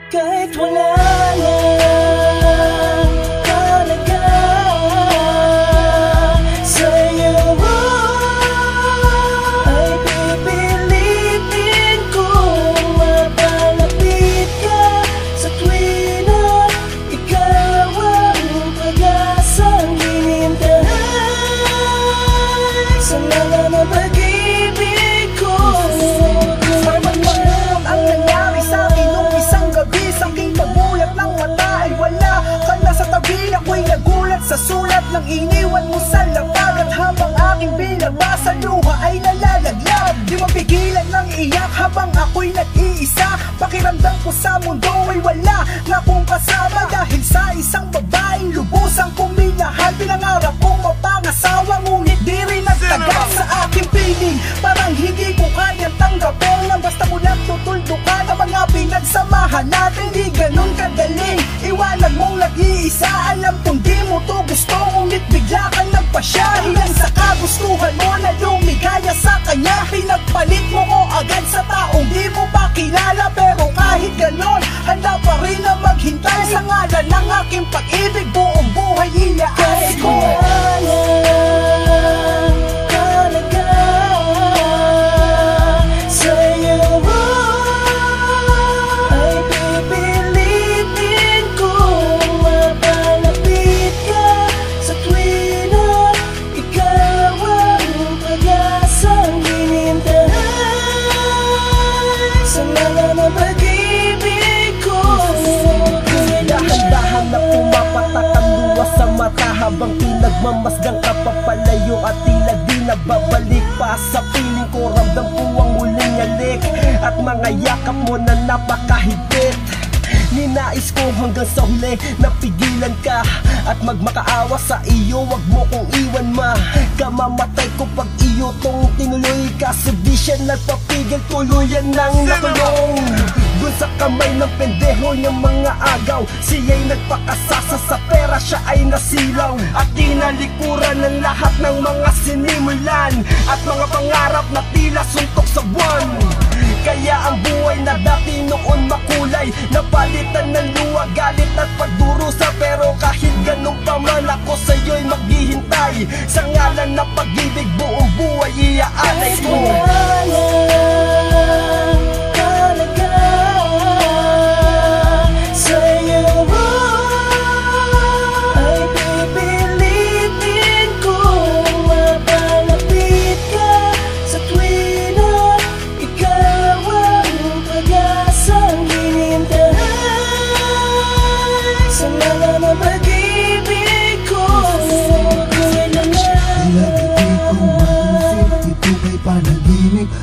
Kahit wala na talaga sa'yo ay pipilitin kong mapalapit ka sa tuwi na ikaw ang pag-asang hinintay sa mga mapag-ibig ko. Marman ang nangyari sa'kin nung isang gabi. Saking pagulat ng mata ay wala ka na sa tabi. Ako'y nagulat sa sulat ng iniwan mo sa lapag. At habang aking binabasa, luha ay nalalaglag. Di mapigilan ng iyak habang ako'y nag-iisa. Pakiramdam ko sa mundo ay wala na kong kasama. Dahil sa isang babaeng lubusang kong minahal. Pinangarap kong mapangasawa, ngunit di rin nagtagal sa aking piling. Parang hindi ko kayang tanggapin na basta mo lang tutuldukan ang mga pinagsamahan natin. Di ganun kadaling iwanan mong nag-iisa. Alam kong di mo to gusto, ngunit bigla kang nagpasya. Ilan sa kagustuhan mo na lumigaya sa kanya. Pinagpalit mo ko agad sa taong di mo pa kilala. Pero kahit ganun, handa pa rin na maghintay. Sa ngalan ng aking pag-ibig, buong buhay iaayos ko. Habang pinagmamasdan ka papalayo at tila di nagbabalik pa sa piling ko. Ramdam ko ang muling halik at mga yakap mo na napakahigpit. Ninais ko hanggang sa huli napigilan ka at magmakaawa sa iyo. Wag mo kong iwan ma, kamamatay ko pag iyo tong tinuloy ka. So di siya nagpapigil, tuluyan nang nakulong dun sa kamay ng pendeho niyang mga agaw. Siya'y nagpakasasa sa pera, siya ay nasilaw at tinalikuran ng lahat ng mga sinimulan at mga pangarap na tila suntok sa buwan. Kaya ang buhay na dati noon makulay napalitan ng luwa, galit at pagdurusa. Pero kahit ganun pa man ako sa'yo'y maghihintay. Sa ngalan ng pag-ibig buong buhay iaalay ko.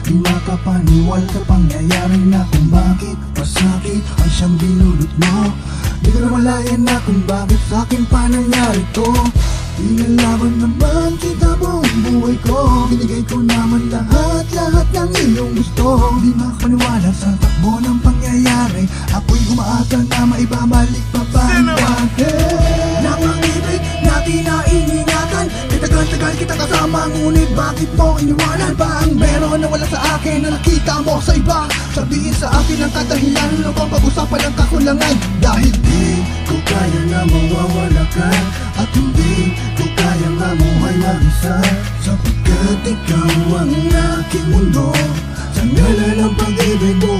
Di makapaniwal sa pangyayari na kung bakit masakit ang siyang binulot mo. Di ko na malayan na kung bakit sa'kin pa nangyari to. Pinalaban naman kita buong buhay ko. Binigay ko naman lahat ng iyong gusto. Di makapaniwala sa takbo ng pangyayari. Ako'y umaasa na maibabalik pa ba ang bakit na pag-ibig natin na iningatan. Tagal-tagal kita kasama, ngunit bakit mo iniwanan pa ang meron na wala sa akin na nakita mo sa iba? Sabihin sa akin ang kadahilan, ano bang pag-usapan ng kakulangan? Dahil di ko kaya na mawawala ka at hindi ko kaya mamuhay mag-isa. Sapagkat ikaw ang aking mundo, sa ngalan ng pag-ibig mo